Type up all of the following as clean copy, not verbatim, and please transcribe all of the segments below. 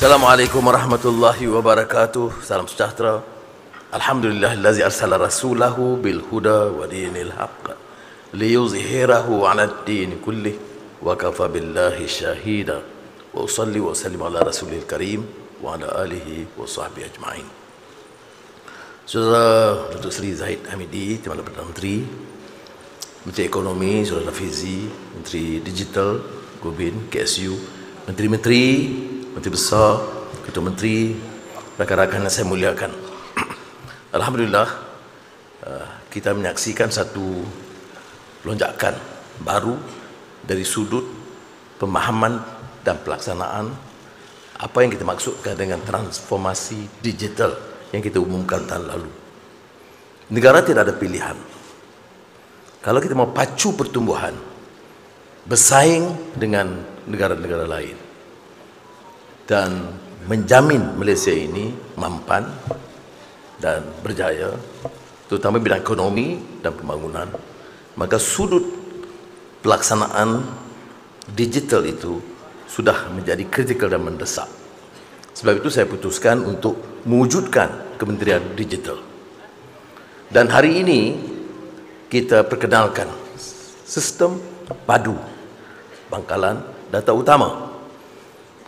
Assalamualaikum warahmatullahi wabarakatuh. Salam sejahtera. Alhamdulillahillazi arsala rasulahu bil huda wa dinil haqq liyuzhirahu 'ala ad-din kullih wa kafa billahi syahida. Wa usalli wa sallim ala rasulil karim wa ala alihi wa sahbihi ajma'in. Saudara Datuk Seri Zahid Hamidi, Timbalan Perdana Menteri, Menteri Ekonomi Saudara Fizi, Menteri Digital Gobin KSU, Menteri-Menteri, Menteri Besar, Ketua Menteri, rakan-rakan yang saya muliakan. Alhamdulillah, kita menyaksikan satu lonjakan baru dari sudut pemahaman dan pelaksanaan apa yang kita maksudkan dengan transformasi digital yang kita umumkan tahun lalu. Negara tidak ada pilihan. Kalau kita mau pacu pertumbuhan, bersaing dengan negara-negara lain, dan menjamin Malaysia ini mampan dan berjaya, terutama bidang ekonomi dan pembangunan, maka sudut pelaksanaan digital itu sudah menjadi kritikal dan mendesak. Sebab itu saya putuskan untuk mewujudkan Kementerian Digital. Dan hari ini kita perkenalkan sistem padu bangkalan data utama.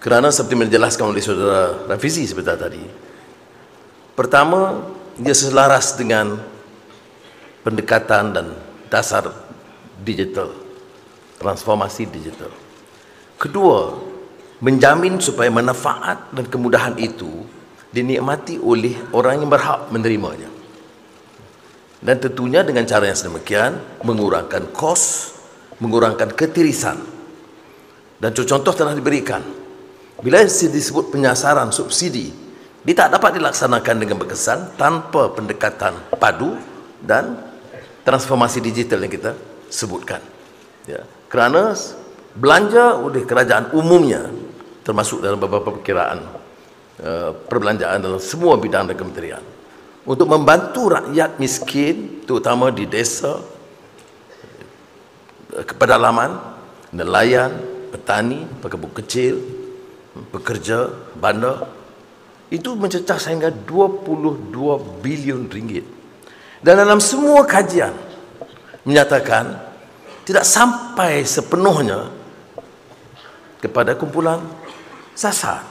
Kerana seperti dijelaskan oleh Saudara Rafizi sebentar tadi, pertama, dia selaras dengan pendekatan dan dasar digital, transformasi digital. Kedua, menjamin supaya manfaat dan kemudahan itu dinikmati oleh orang yang berhak menerimanya. Dan tentunya dengan cara yang sedemikian, mengurangkan kos, mengurangkan ketirisan. Dan contoh telah diberikan. Bila disebut penyasaran subsidi, dia tak dapat dilaksanakan dengan berkesan tanpa pendekatan padu dan transformasi digital yang kita sebutkan. Ya. Kerana belanja oleh kerajaan umumnya, termasuk dalam beberapa perkiraan perbelanjaan dalam semua bidang dan kementerian, untuk membantu rakyat miskin, terutama di desa, pedalaman, nelayan, petani, pekebun kecil, pekerja bandar, itu mencecah sehingga 22 bilion ringgit. Dan dalam semua kajian menyatakan tidak sampai sepenuhnya kepada kumpulan sasar.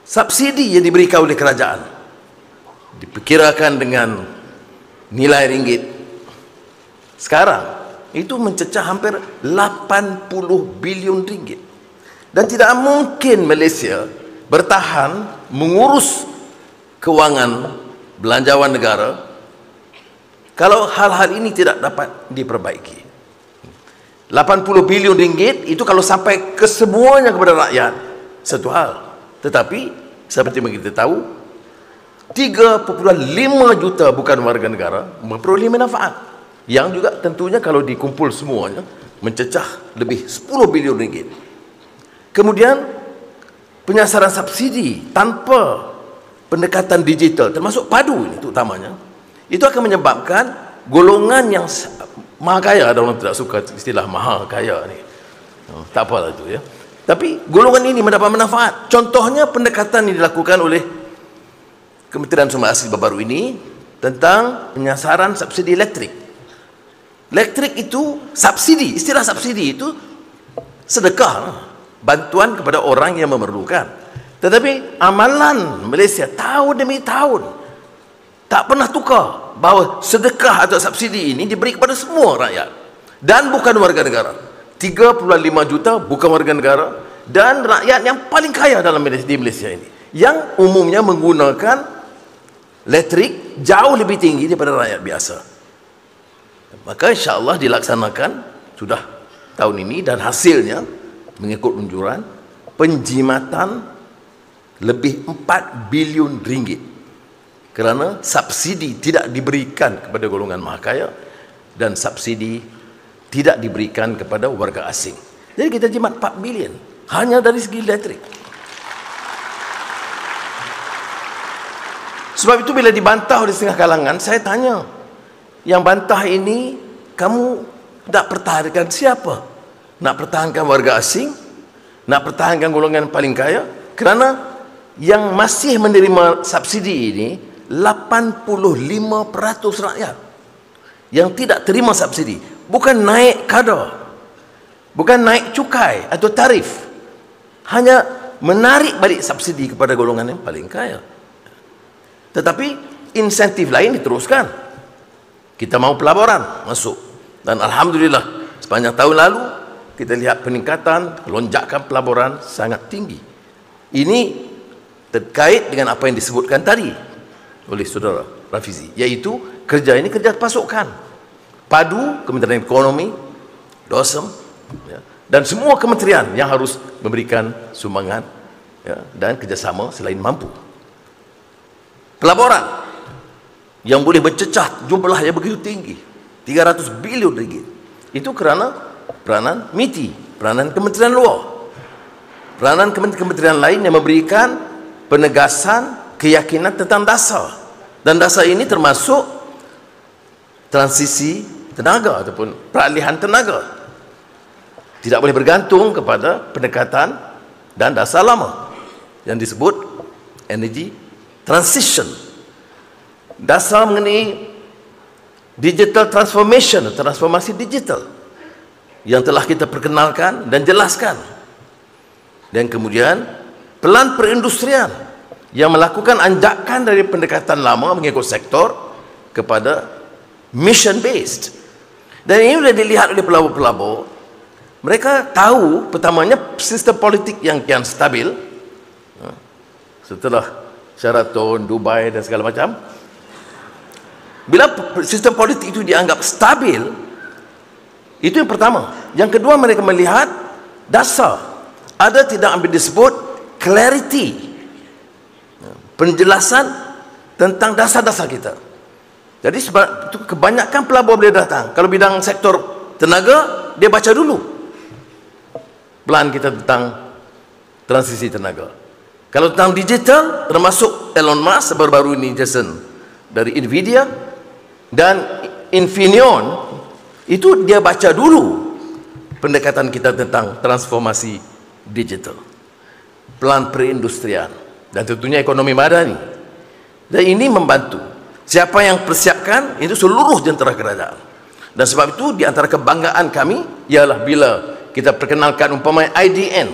Subsidi yang diberikan oleh kerajaan diperkirakan dengan nilai ringgit sekarang itu mencecah hampir 80 bilion ringgit. Dan tidak mungkin Malaysia bertahan mengurus kewangan belanjawan negara kalau hal-hal ini tidak dapat diperbaiki. 80 bilion ringgit itu kalau sampai kesemuanya kepada rakyat, satu hal. Tetapi seperti yang kita tahu, 3,5 juta bukan warga negara memperoleh manfaat, yang juga tentunya kalau dikumpul semuanya mencecah lebih 10 bilion ringgit. Kemudian penyasaran subsidi tanpa pendekatan digital, termasuk padu ini utamanya, itu akan menyebabkan golongan yang maha kaya, ada orang tidak suka istilah maha kaya ni, tak apalah itu ya, tapi golongan ini mendapat manfaat. Contohnya pendekatan yang dilakukan oleh Kementerian Sumber Asli baru ini tentang penyasaran subsidi elektrik. Elektrik itu subsidi, istilah subsidi itu sedekah, bantuan kepada orang yang memerlukan. Tetapi amalan Malaysia tahun demi tahun tak pernah tukar bahawa sedekah atau subsidi ini diberi kepada semua rakyat dan bukan warga negara. 3,5 juta bukan warga negara dan rakyat yang paling kaya dalam di Malaysia ini, yang umumnya menggunakan elektrik jauh lebih tinggi daripada rakyat biasa. Maka insya-Allah dilaksanakan sudah tahun ini, dan hasilnya mengikut unjuran penjimatan lebih 4 bilion ringgit kerana subsidi tidak diberikan kepada golongan maha kaya dan subsidi tidak diberikan kepada warga asing. Jadi kita jimat 4 bilion hanya dari segi elektrik. Sebab itu bila dibantah oleh setengah kalangan, saya tanya, yang bantah ini kamu nak pertahankan siapa? Nak pertahankan warga asing? Nak pertahankan golongan paling kaya? Kerana yang masih menerima subsidi ini 85% rakyat yang tidak terima subsidi. Bukan naik kadar, bukan naik cukai atau tarif, hanya menarik balik subsidi kepada golongan yang paling kaya. Tetapi insentif lain diteruskan. Kita mau pelaburan masuk, dan alhamdulillah sepanjang tahun lalu kita lihat peningkatan, lonjakan pelaburan sangat tinggi. Ini terkait dengan apa yang disebutkan tadi oleh saudara Rafizi, iaitu kerja ini kerja pasukan. Padu Kementerian Ekonomi, DOSM, ya, dan semua kementerian yang harus memberikan sumbangan, ya, dan kerjasama selain mampu. Pelaburan yang boleh bercecah jumlah yang begitu tinggi, 300 bilion ringgit, itu kerana peranan MITI, peranan kementerian luar, peranan kementerian lain yang memberikan penegasan keyakinan tentang dasar. Dan dasar ini termasuk transisi tenaga ataupun peralihan tenaga. Tidak boleh bergantung kepada pendekatan dan dasar lama yang disebut energy transition. Dasar mengenai digital transformation, transformasi digital yang telah kita perkenalkan dan jelaskan. Dan kemudian pelan perindustrian yang melakukan anjakan dari pendekatan lama mengikut sektor kepada mission based. Dan ini sudah dilihat oleh pelabur-pelabur. Mereka tahu pertamanya sistem politik yang kian stabil setelah Sheraton, Dubai dan segala macam. Bila sistem politik itu dianggap stabil, itu yang pertama. Yang kedua, mereka melihat dasar. Ada tidak ambil disebut clarity, penjelasan tentang dasar-dasar kita. Jadi sebab itu kebanyakan pelabur boleh datang. Kalau bidang sektor tenaga, dia baca dulu plan kita tentang transisi tenaga. Kalau tentang digital, termasuk Elon Musk baru-baru ini, Jason dari Nvidia dan Infineon, itu dia baca dulu pendekatan kita tentang transformasi digital, plan perindustrian, dan tentunya ekonomi madani. Dan ini membantu. Siapa yang persiapkan itu seluruh jentera kerajaan. Dan sebab itu di antara kebanggaan kami ialah bila kita perkenalkan umpamanya IDN,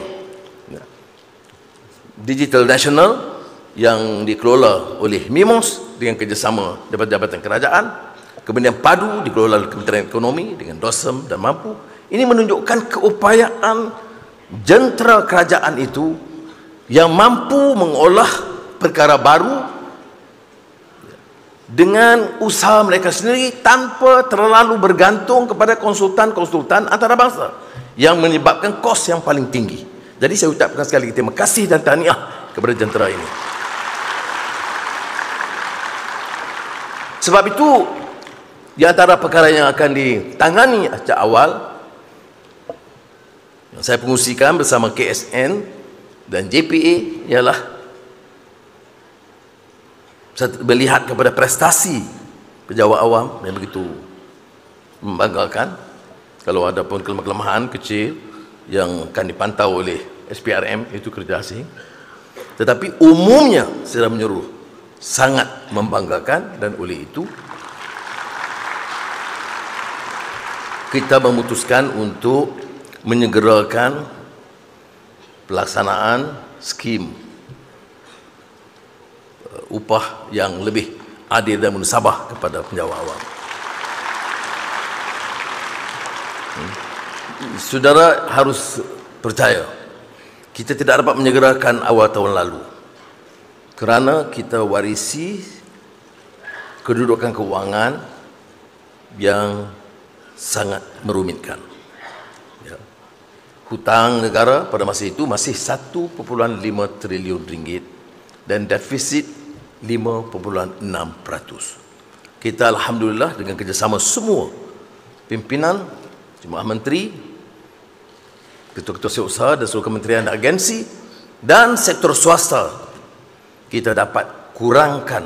Digital National, yang dikelola oleh MIMOS dengan kerjasama jabatan-jabatan kerajaan, kemudian Padu dikelola oleh Kementerian Ekonomi dengan DOSM dan Mampu. Ini menunjukkan keupayaan jentera kerajaan itu yang mampu mengolah perkara baru dengan usaha mereka sendiri tanpa terlalu bergantung kepada konsultan-konsultan antarabangsa yang menyebabkan kos yang paling tinggi. Jadi saya ucapkan sekali lagi terima kasih dan tahniah kepada jentera ini. Sebab itu di antara perkara yang akan ditangani sejak awal yang saya pengusikan bersama KSN dan JPA ialah melihat kepada prestasi pejabat awam yang begitu membanggakan. Kalau ada pun kelemahan kecil yang akan dipantau oleh SPRM, itu kerja asing, tetapi umumnya secara menyeluruh sangat membanggakan. Dan oleh itu kita memutuskan untuk menyegerakan pelaksanaan skim upah yang lebih adil dan munsabah kepada penjawat awam. Saudara harus percaya, kita tidak dapat menyegerakan awal tahun lalu kerana kita warisi kedudukan kewangan yang sangat merumitkan. Ya. Hutang negara pada masa itu masih 1.5 triliun ringgit dan defisit 5.6%. Kita alhamdulillah dengan kerjasama semua pimpinan, jemaah menteri, ketua-ketua setiausaha dan seluruh kementerian dan agensi dan sektor swasta, kita dapat kurangkan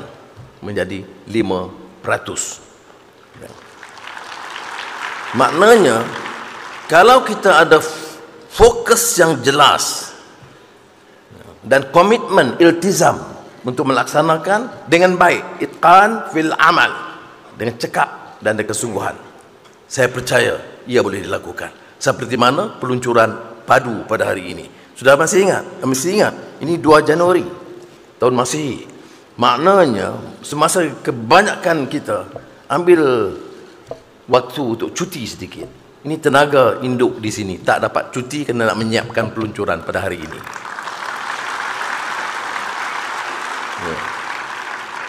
menjadi 5%. Maknanya kalau kita ada fokus yang jelas dan komitmen iltizam untuk melaksanakan dengan baik, itqan fil amal, dengan cekap dan dengan kesungguhan. Saya percaya ia boleh dilakukan. Seperti mana peluncuran padu pada hari ini. Sudah masih ingat? Mesti ingat, ini 2 Januari tahun Masihi. Maknanya semasa kebanyakan kita ambil waktu untuk cuti sedikit. Ini tenaga induk di sini tak dapat cuti kerana nak menyiapkan peluncuran pada hari ini. Ya.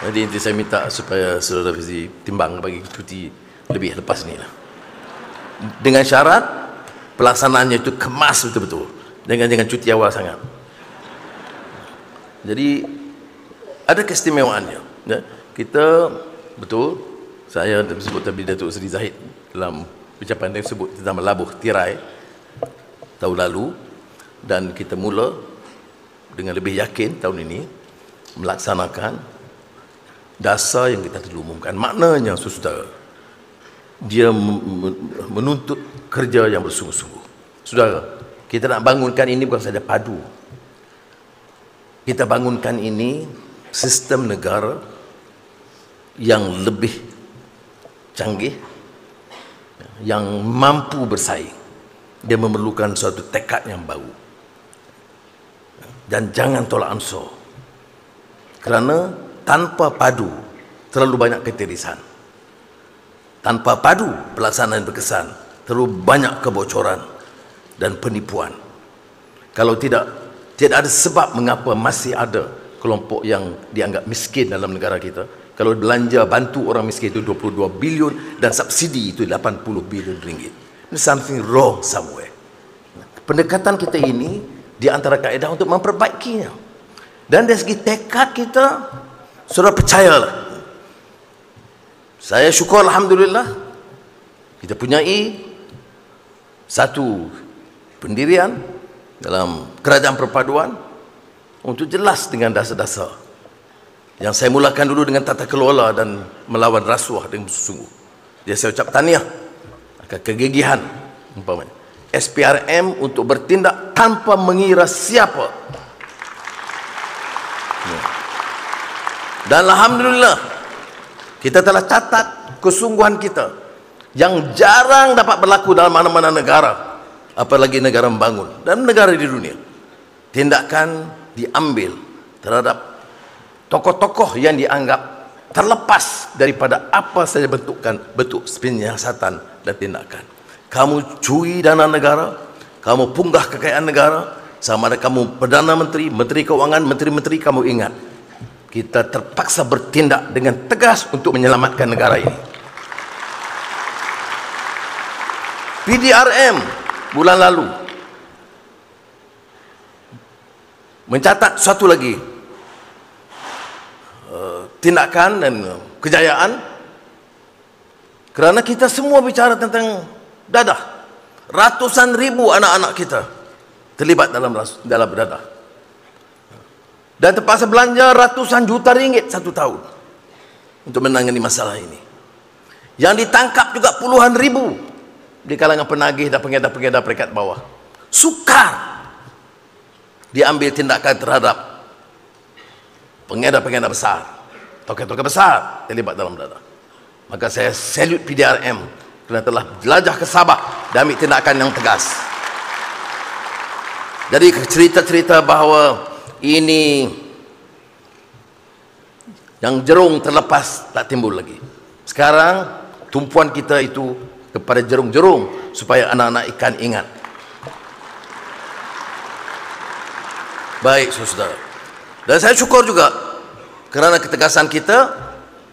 Jadi nanti saya minta supaya Saudara Fizi timbang bagi cuti lebih lepas ni lah. Dengan syarat pelaksanaannya itu kemas betul-betul. Jangan cuti awal sangat. Jadi ada keistimewaannya. Ya. Kita betul, saya sebut tadi Datuk Seri Zahid dalam ucapan dia sebut tentang melabuh tirai tahun lalu, dan kita mula dengan lebih yakin tahun ini melaksanakan dasar yang kita telah umumkan. Maknanya, saudara, dia menuntut kerja yang bersungguh-sungguh. Saudara, kita nak bangunkan ini bukan saja padu. Kita bangunkan ini sistem negara yang lebih canggih, yang mampu bersaing. Dia memerlukan suatu tekad yang baru. Dan jangan tolak ansur. Kerana tanpa padu, terlalu banyak ketirisan. Tanpa padu, pelaksanaan berkesan, terlalu banyak kebocoran dan penipuan. Kalau tidak ada sebab mengapa masih ada kelompok yang dianggap miskin dalam negara kita. Kalau belanja bantu orang miskin itu 22 bilion dan subsidi itu 80 bilion ringgit. There's something wrong somewhere. Pendekatan kita ini di antara kaedah untuk memperbaikinya. Dan dari segi tekad kita, saudara percayalah. Saya syukur alhamdulillah kita punyai satu pendirian dalam kerajaan perpaduan untuk jelas dengan dasar-dasar yang saya mulakan dulu dengan tata kelola dan melawan rasuah dengan sungguh. Dia saya ucap tahniah akan kegigihan umpamanya SPRM untuk bertindak tanpa mengira siapa. Dan alhamdulillah kita telah catat kesungguhan kita yang jarang dapat berlaku dalam mana-mana negara, apalagi negara membangun dan negara di dunia. Tindakan diambil terhadap tokoh-tokoh yang dianggap terlepas daripada apa saja bentuk penyiasatan dan tindakan. Kamu curi dana negara, kamu punggah kekayaan negara, sama ada kamu Perdana Menteri, Menteri Keuangan, Menteri-Menteri, kamu ingat, kita terpaksa bertindak dengan tegas untuk menyelamatkan negara ini. PDRM bulan lalu mencatat satu lagi tindakan dan kejayaan, kerana kita semua bicara tentang dadah. Ratusan ribu anak-anak kita terlibat dalam dadah dan terpaksa belanja ratusan juta ringgit satu tahun untuk menangani masalah ini. Yang ditangkap juga puluhan ribu di kalangan penagih dan pengedar-pengedar peringkat bawah. Sukar diambil tindakan terhadap pengedar-pengedar besar, tokoh-tokoh besar terlibat dalam dadah. Maka saya salute PDRM kerana telah jelajah kesabar dan ambil tindakan yang tegas. Jadi cerita-cerita bahawa ini yang jerung terlepas tak timbul lagi. Sekarang tumpuan kita itu kepada jerung-jerung supaya anak-anak ikan ingat. Baik, saudara. Dan saya syukur juga kerana ketegasan kita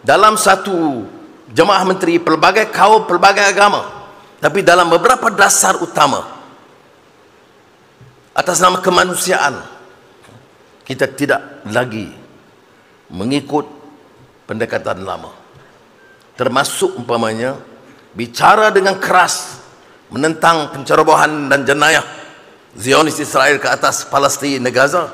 dalam satu jemaah menteri pelbagai kaum, pelbagai agama, tapi dalam beberapa dasar utama atas nama kemanusiaan, kita tidak lagi mengikut pendekatan lama, termasuk umpamanya bicara dengan keras menentang pencerobohan dan jenayah Zionis Israel ke atas Palestin dan Gaza.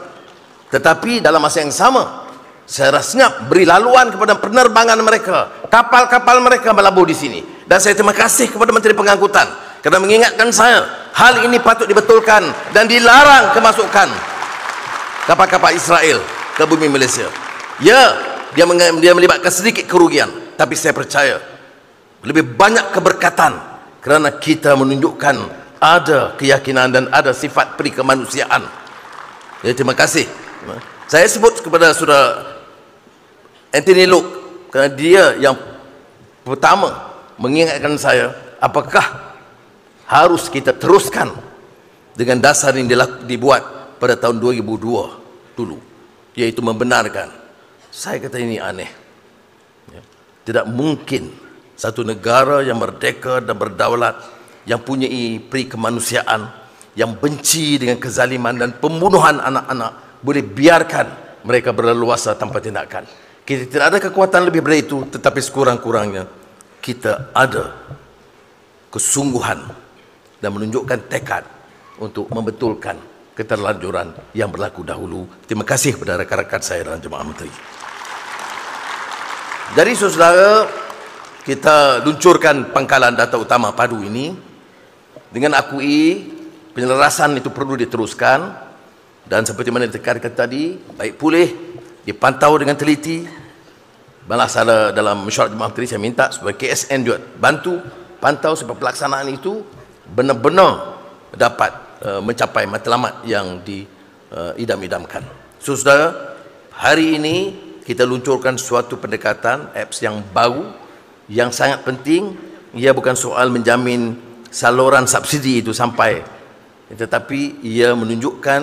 Tetapi dalam masa yang sama, saya senyap beri laluan kepada penerbangan mereka, kapal-kapal mereka berlabuh di sini. Dan saya terima kasih kepada Menteri Pengangkutan kerana mengingatkan saya hal ini patut dibetulkan dan dilarang kemasukan kapal-kapal Israel ke bumi Malaysia. Ya, dia melibatkan sedikit kerugian, tapi saya percaya lebih banyak keberkatan kerana kita menunjukkan ada keyakinan dan ada sifat peri kemanusiaan. Ya, terima kasih. Saya sebut kepada saudara Anthony Loke kerana dia yang pertama mengingatkan saya apakah harus kita teruskan dengan dasar yang dibuat pada tahun 2002 dulu, iaitu membenarkan. Saya kata ini aneh. Tidak mungkin satu negara yang merdeka dan berdaulat, yang punya peri kemanusiaan, yang benci dengan kezaliman dan pembunuhan anak-anak, boleh biarkan mereka berleluasa tanpa tindakan. Kita tidak ada kekuatan lebih dari itu, tetapi sekurang-kurangnya kita ada kesungguhan dan menunjukkan tekad untuk membetulkan keterlanjuran yang berlaku dahulu. Terima kasih kepada rakan-rakan saya dalam Jemaah Menteri. Jadi saudara, kita luncurkan pangkalan data utama padu ini. Dengan akui penyelarasan itu perlu diteruskan, dan seperti mana ditekankan tadi, baik pulih, dipantau dengan teliti. Malah saya dalam mesyuarat Jemaah Menteri saya minta supaya KSN juga bantu pantau supaya pelaksanaan itu benar-benar dapat mencapai matlamat yang diidam-idamkan. Saudara, hari ini kita luncurkan suatu pendekatan apps yang baru, yang sangat penting. Ia bukan soal menjamin saluran subsidi itu sampai, tetapi ia menunjukkan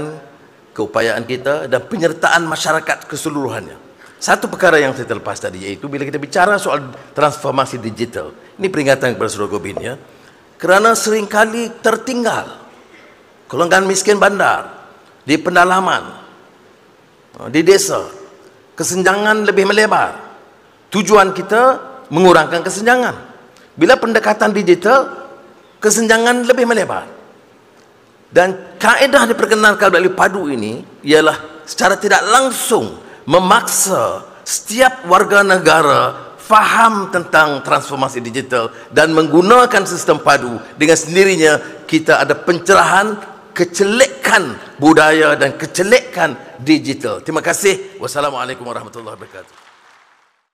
keupayaan kita dan penyertaan masyarakat keseluruhannya. Satu perkara yang saya terlepas tadi, iaitu bila kita bicara soal transformasi digital, ini peringatan kepada saudara Gobin, ya, kerana seringkali tertinggal golongan miskin bandar di pendalaman, di desa. Kesenjangan lebih melebar. Tujuan kita mengurangkan kesenjangan. Bila pendekatan digital, kesenjangan lebih melebar. Dan kaedah diperkenalkan oleh padu ini ialah secara tidak langsung memaksa setiap warga negara faham tentang transformasi digital dan menggunakan sistem padu. Dengan sendirinya kita ada pencerahan kecelekan budaya dan kecelekan digital. Terima kasih. Wassalamualaikum warahmatullahi wabarakatuh.